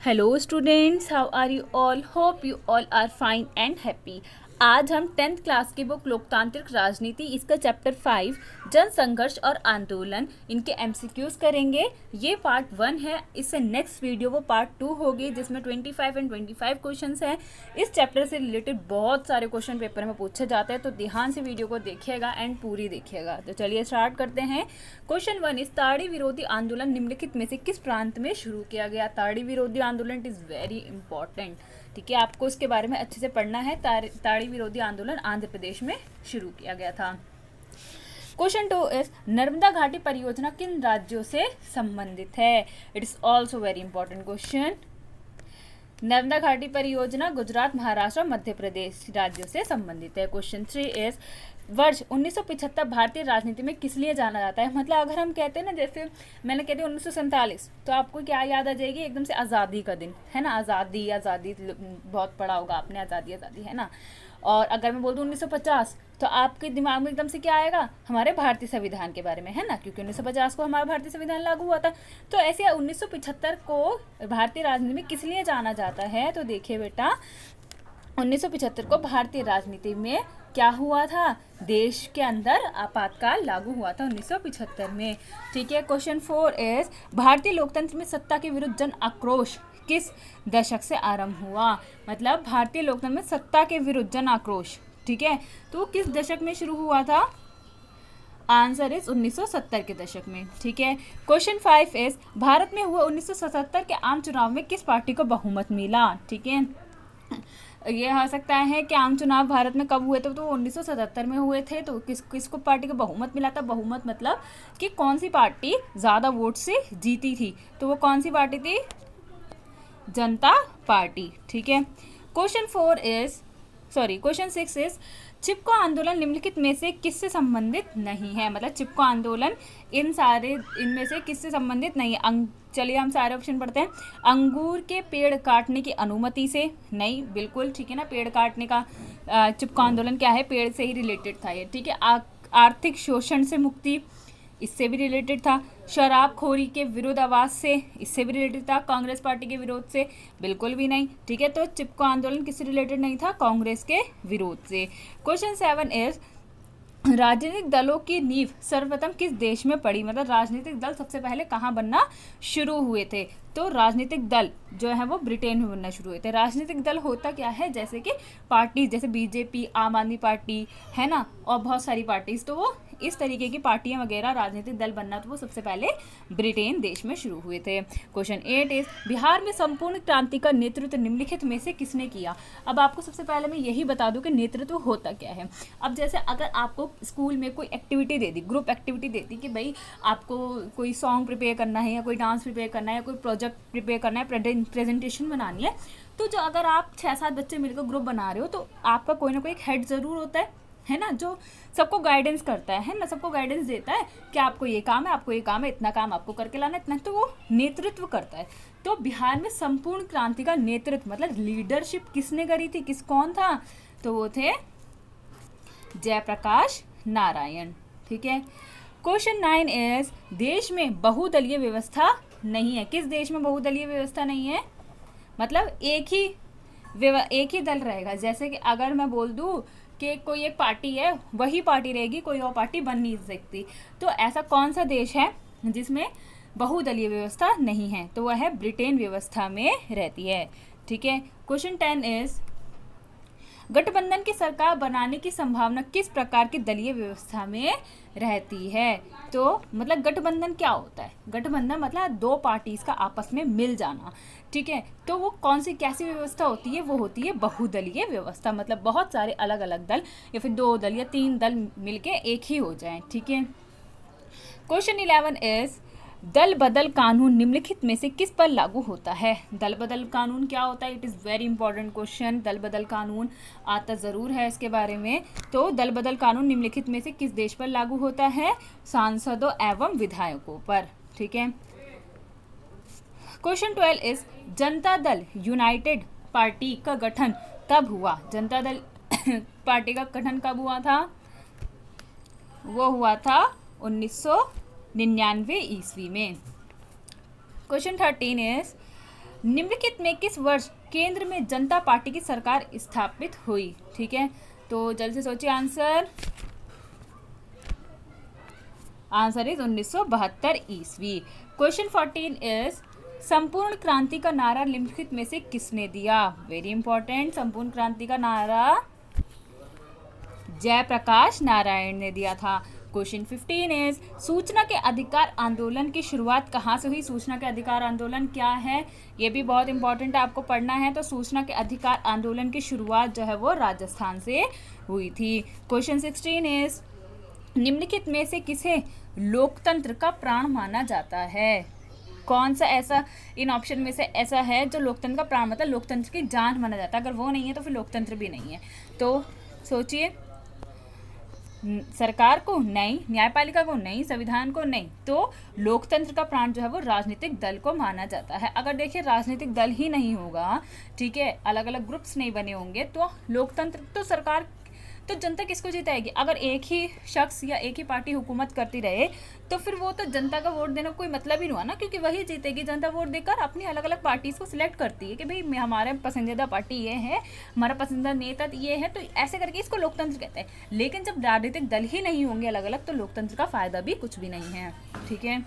Hello students, how are you all? Hope you all are fine and happy. आज हम 10th class की book लोकतांत्रिक राजनीति इसका चैप्टर 5 जन संघर्ष और आंदोलन इनके एमसीक्यूज करेंगे। ये पार्ट 1 है। इससे नेक्स्ट वीडियो वो पार्ट 2 होगी जिसमें 25 एंड 25 क्वेश्चंस हैं। इस चैप्टर से रिलेटेड बहुत सारे क्वेश्चन पेपर में पूछे जाते हैं, तो ध्यान से वीडियो को देखिएगा एंड पूरी देखिएगा। तो चलिए स्टार्ट करते हैं। क्वेश्चन 1 इस ताड़ी विरोधी आंदोलन निम्नलिखित में से किस प्रांत में शुरू किया गया? ताड़ी विरोधी आंदोलन इज वेरी इंपॉर्टेंट, ठीक है, आपको इसके बारे में अच्छे से पढ़ना है। ताड़ी विरोधी आंदोलन आंध्र प्रदेश में शुरू किया गया था। क्वेश्चन 2 इज नर्मदा घाटी परियोजना किन राज्यों से संबंधित है? It is also very important question. Narmada घाटी परियोजना गुजरात, महाराष्ट्र और मध्य प्रदेश राज्यों से संबंधित है। क्वेश्चन 3 इज वर्ष 1975 भारतीय राजनीति में किस लिए जाना जाता है? मतलब अगर हम कहते हैं ना, जैसे मैंने कहती हूँ 1947, तो आपको क्या याद आ जाएगी? एकदम से आज़ादी का दिन, है ना। आज़ादी बहुत पढ़ा होगा आपने, आज़ादी है ना। और अगर मैं बोल दूँ 1950, तो आपके दिमाग में एकदम से क्या आएगा? हमारे भारतीय संविधान के बारे में, है ना, क्योंकि 1950 को हमारा भारतीय संविधान लागू हुआ था। तो ऐसे 1975 को भारतीय राजनीति में किस लिए जाना जाता है? तो देखिए बेटा, 1975 को भारतीय राजनीति में क्या हुआ था? देश के अंदर आपातकाल लागू हुआ था 1975 में, ठीक है। क्वेश्चन 4 इज भारतीय लोकतंत्र में सत्ता के विरुद्ध जन आक्रोश किस दशक से आरंभ हुआ? मतलब भारतीय लोकतंत्र में सत्ता के विरुद्ध जन आक्रोश, ठीक है, तो किस दशक में शुरू हुआ था? आंसर इज 1970 के दशक में, ठीक है। क्वेश्चन 5 इज भारत में हुए 1977 के आम चुनाव में किस पार्टी को बहुमत मिला? ठीक है, ये हो सकता है कि आम चुनाव भारत में कब हुए थे? तो 1977 में हुए थे। तो किसको पार्टी को बहुमत मिला था? बहुमत मतलब कि कौन सी पार्टी ज़्यादा वोट से जीती थी, तो वो कौन सी पार्टी थी? जनता पार्टी, ठीक है। क्वेश्चन 6 इज चिपको आंदोलन निम्नलिखित में से किससे संबंधित नहीं है? मतलब चिपको आंदोलन इनमें से किससे संबंधित नहीं है? चलिए हम सारे ऑप्शन पढ़ते हैं। अंगूर के पेड़ काटने की अनुमति से नहीं, बिल्कुल ठीक है ना। पेड़ काटने का चिपको आंदोलन क्या है? पेड़ से ही रिलेटेड था ये, ठीक है। आर्थिक शोषण से मुक्ति, इससे भी रिलेटेड था। शराबखोरी के विरुद्ध आवाज से, इससे भी रिलेटेड था। कांग्रेस पार्टी के विरोध से, बिल्कुल भी नहीं, ठीक है। तो चिपको आंदोलन किससे रिलेटेड नहीं था? कांग्रेस के विरोध से। क्वेश्चन 7 इज राजनीतिक दलों की नींव सर्वप्रथम किस देश में पड़ी? मतलब राजनीतिक दल सबसे पहले कहाँ बनना शुरू हुए थे? तो राजनीतिक दल जो है वो ब्रिटेन में बनना शुरू हुए थे। राजनीतिक दल होता क्या है? जैसे कि पार्टी, जैसे बीजेपी, आम आदमी पार्टी, है ना, और बहुत सारी पार्टीज, तो वो इस तरीके की पार्टियां वगैरह राजनीतिक दल बनना, तो वो सबसे पहले ब्रिटेन देश में शुरू हुए थे। क्वेश्चन 8 इज बिहार में संपूर्ण क्रांति का नेतृत्व निम्नलिखित में से किसने किया? अब आपको सबसे पहले मैं यही बता दूं कि नेतृत्व होता क्या है। अब जैसे अगर आपको स्कूल में कोई एक्टिविटी दे दी, ग्रुप एक्टिविटी देती कि भाई आपको कोई सॉन्ग प्रिपेयर करना है, या कोई डांस प्रिपेयर करना है, या कोई प्रोजेक्ट प्रिपेयर करना है, प्रेजेंटेशन बनानी है, तो जो अगर आप 6-7 बच्चे मिलकर ग्रुप बना रहे हो, तो आपका कोई ना कोई एक हेड ज़रूर होता है ना, जो सबको गाइडेंस करता है ना, सबको गाइडेंस देता है कि आपको ये काम है, आपको ये काम है, इतना काम आपको करके लाना है, इतना, तो वो नेतृत्व करता है। तो बिहार में संपूर्ण क्रांति का नेतृत्व मतलब लीडरशिप किसने करी थी? कौन था? तो वो थे जयप्रकाश नारायण, ठीक है। क्वेश्चन 9 इज देश में बहुदलीय व्यवस्था नहीं है। किस देश में बहुदलीय व्यवस्था नहीं है? मतलब एक ही दल रहेगा। जैसे कि अगर मैं बोल दूं कि कोई एक पार्टी है, वही पार्टी रहेगी, कोई और पार्टी बन नहीं सकती। तो ऐसा कौन सा देश है जिसमें बहुदलीय व्यवस्था नहीं है? तो वह है ब्रिटेन व्यवस्था में रहती है, ठीक है। क्वेश्चन 10 इज गठबंधन की सरकार बनाने की संभावना किस प्रकार की दलीय व्यवस्था में रहती है? तो मतलब गठबंधन क्या होता है? गठबंधन मतलब दो पार्टीज का आपस में मिल जाना, ठीक है। तो वो कौन सी कैसी व्यवस्था होती है? वो होती है बहुदलीय व्यवस्था। मतलब बहुत सारे अलग अलग दल या फिर 2 दल या 3 दल मिलके एक ही हो जाएं, ठीक है। क्वेश्चन 11 इज दल बदल कानून निम्नलिखित में से किस पर लागू होता है? दल बदल कानून क्या होता है? It is very important question. दल बदल कानून आता ज़रूर है इसके बारे में। तो दल बदल कानून निम्नलिखित में से किस देश पर लागू होता है? सांसदों एवं विधायकों पर, ठीक है। Question 12 is Janata Dal United party का गठन कब हुआ? जनता दल पार्टी का गठन कब हुआ था? वो हुआ था 1999 ईस्वी में। क्वेश्चन 13 इज निम्नलिखित में किस वर्ष केंद्र में जनता पार्टी की सरकार स्थापित हुई? ठीक है, तो जल्द से सोचिए आंसर। आंसर इज 1972 ईस्वी। क्वेश्चन 14 इज संपूर्ण क्रांति का नारा निम्नलिखित में से किसने दिया? वेरी इंपॉर्टेंट, संपूर्ण क्रांति का नारा जयप्रकाश नारायण ने दिया था। क्वेश्चन 15 इज सूचना के अधिकार आंदोलन की शुरुआत कहाँ से हुई? सूचना के अधिकार आंदोलन क्या है, ये भी बहुत इंपॉर्टेंट है, आपको पढ़ना है। तो सूचना के अधिकार आंदोलन की शुरुआत जो है वो राजस्थान से हुई थी। क्वेश्चन 16 इज निम्नलिखित में से किसे लोकतंत्र का प्राण माना जाता है? कौन सा ऐसा इन ऑप्शन में से ऐसा है जो लोकतंत्र का प्राण, मतलब लोकतंत्र की जान माना जाता है? अगर वो नहीं है तो फिर लोकतंत्र भी नहीं है। तो सोचिए, सरकार को नहीं, न्यायपालिका को नहीं, संविधान को नहीं, तो लोकतंत्र का प्राण जो है वो राजनीतिक दल को माना जाता है। अगर देखिए राजनीतिक दल ही नहीं होगा, ठीक है, अलग अलग ग्रुप्स नहीं बने होंगे, तो लोकतंत्र, तो सरकार, तो जनता किसको जिताएगी? अगर एक ही शख्स या एक ही पार्टी हुकूमत करती रहे तो फिर वो तो जनता का वोट देना कोई मतलब ही नहीं हुआ ना, क्योंकि वही जीतेगी। जनता वोट देकर अपनी अलग अलग पार्टीज को सिलेक्ट करती है कि भाई हमारा पसंदीदा पार्टी ये है, हमारा पसंदीदा नेता ये है, तो ऐसे करके इसको लोकतंत्र कहते हैं। लेकिन जब राजनीतिक दल ही नहीं होंगे अलग अलग, तो लोकतंत्र का फायदा भी कुछ भी नहीं है। ठीक है,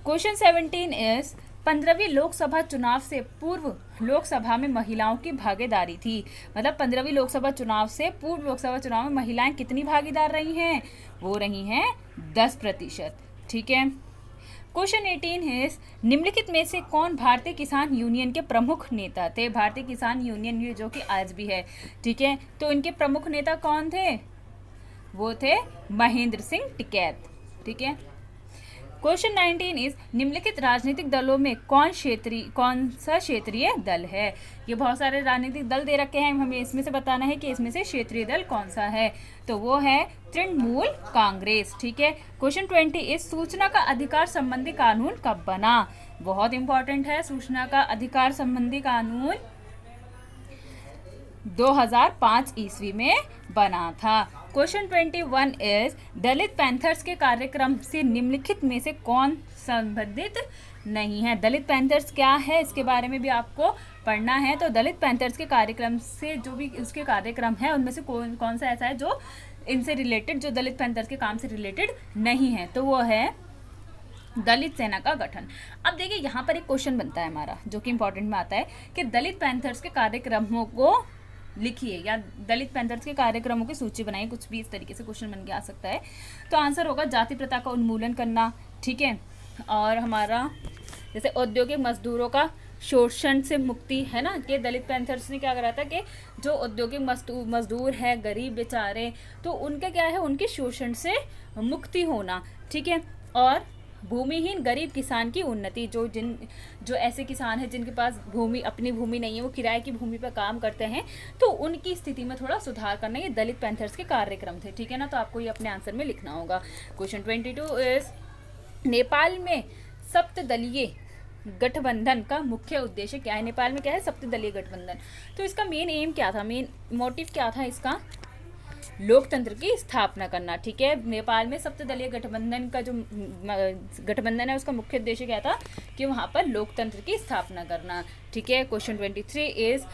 क्वेश्चन 17 इज 15वीं लोकसभा चुनाव से पूर्व लोकसभा में महिलाओं की भागीदारी थी। मतलब 15वीं लोकसभा चुनाव से पूर्व लोकसभा चुनाव में महिलाएं कितनी भागीदार रही हैं? वो रही हैं 10%। ठीक है, क्वेश्चन 18 है निम्नलिखित में से कौन भारतीय किसान यूनियन के प्रमुख नेता थे? भारतीय किसान यूनियन ये जो कि आज भी है, ठीक है, तो इनके प्रमुख नेता कौन थे? वो थे महेंद्र सिंह टिकैत। ठीक है, क्वेश्चन 19 इज निम्नलिखित राजनीतिक दलों में कौन सा क्षेत्रीय दल है? ये बहुत सारे राजनीतिक दल दे रखे हैं, हमें इसमें से बताना है कि इसमें से क्षेत्रीय दल कौन सा है, तो वो है तृणमूल कांग्रेस। ठीक है, क्वेश्चन 20 इज सूचना का अधिकार संबंधी कानून कब बना? बहुत इंपॉर्टेंट है, सूचना का अधिकार संबंधी कानून 2005 ईस्वी में बना था। क्वेश्चन 21 इज दलित पैंथर्स के कार्यक्रम से निम्नलिखित में से कौन संबंधित नहीं है? दलित पैंथर्स क्या है इसके बारे में भी आपको पढ़ना है। तो दलित पैंथर्स के कार्यक्रम से जो भी उसके कार्यक्रम है उनमें से कौन सा ऐसा है जो इनसे रिलेटेड, जो दलित पैंथर्स के काम से रिलेटेड नहीं है, तो वो है दलित सेना का गठन। अब देखिए यहाँ पर एक क्वेश्चन बनता है हमारा जो कि इंपॉर्टेंट में आता है कि दलित पैंथर्स के कार्यक्रमों को लिखिए या दलित पैंथर्स के कार्यक्रमों की सूची बनाइए, कुछ भी इस तरीके से क्वेश्चन बन के आ सकता है। तो आंसर होगा जाति प्रथा का उन्मूलन करना, ठीक है, और हमारा जैसे औद्योगिक मजदूरों का शोषण से मुक्ति है ना, कि दलित पैंथर्स ने क्या करा था कि जो औद्योगिक मजदूर है, गरीब बेचारे, तो उनका क्या है, उनके शोषण से मुक्ति होना, ठीक है, और भूमिहीन गरीब किसान की उन्नति, जो ऐसे किसान हैं जिनके पास अपनी भूमि नहीं है, वो किराए की भूमि पर काम करते हैं, तो उनकी स्थिति में थोड़ा सुधार करना, ये दलित पैंथर्स के कार्यक्रम थे। ठीक है ना, तो आपको ये अपने आंसर में लिखना होगा। क्वेश्चन 22 इज नेपाल में सप्तदलीय गठबंधन का मुख्य उद्देश्य क्या है? नेपाल में क्या है, सप्तदलीय गठबंधन, तो इसका मेन एम क्या था, मेन मोटिव क्या था इसका? लोकतंत्र की स्थापना करना। ठीक है, नेपाल में सप्तदलीय गठबंधन का जो गठबंधन है उसका मुख्य उद्देश्य क्या था कि वहाँ पर लोकतंत्र की स्थापना करना। ठीक है, क्वेश्चन 23 इज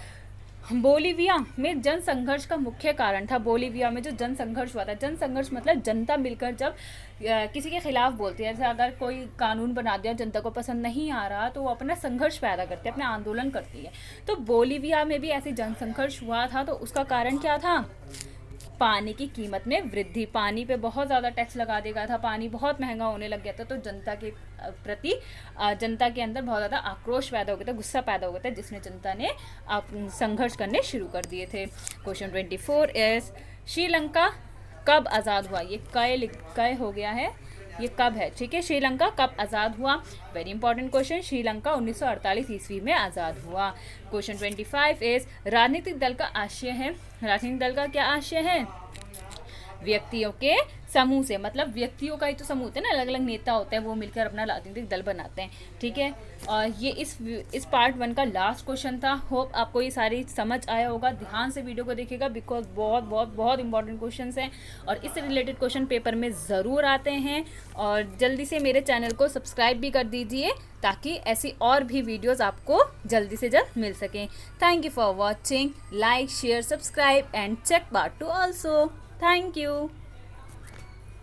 बोलीविया में जन संघर्ष का मुख्य कारण था। बोलीविया में जो जन संघर्ष हुआ था, जन संघर्ष मतलब जनता मिलकर जब किसी के खिलाफ बोलती है, जैसे अगर कोई कानून बना दिया जनता को पसंद नहीं आ रहा तो वो अपना संघर्ष पैदा करती है, अपना आंदोलन करती है। तो बोलीविया में भी ऐसे जन संघर्ष हुआ था, तो उसका कारण क्या था? पानी की कीमत में वृद्धि, पानी पे बहुत ज़्यादा टैक्स लगा दिया गया था, पानी बहुत महंगा होने लग गया था, तो जनता के प्रति जनता के अंदर बहुत ज़्यादा आक्रोश पैदा हो गया था, गुस्सा पैदा हो गया था, जिसने जनता ने संघर्ष करने शुरू कर दिए थे। क्वेश्चन 24 इज श्रीलंका कब आज़ाद हुआ? ये कय हो गया है, ये कब है? ठीक है, श्रीलंका कब आज़ाद हुआ? वेरी इंपॉर्टेंट क्वेश्चन, श्रीलंका 1948 ईस्वी में आज़ाद हुआ। क्वेश्चन 25 इज राजनीतिक दल का आशय है, राजनीतिक दल का क्या आशय है? व्यक्तियों के समूह से, मतलब व्यक्तियों का ही तो समूह होता है ना, अलग अलग नेता होते हैं, वो मिलकर अपना राजनीतिक दल बनाते हैं। ठीक है, और ये इस पार्ट 1 का लास्ट क्वेश्चन था। होप आपको ये सारी समझ आया होगा। ध्यान से वीडियो को देखिएगा बिकॉज बहुत बहुत बहुत इंपॉर्टेंट क्वेश्चन हैं और इससे रिलेटेड क्वेश्चन पेपर में ज़रूर आते हैं। और जल्दी से मेरे चैनल को सब्सक्राइब भी कर दीजिए ताकि ऐसी और भी वीडियोस आपको जल्दी से जल्द मिल सकें। Thank you for watching. Like, share, subscribe and check part 2 also. Thank you.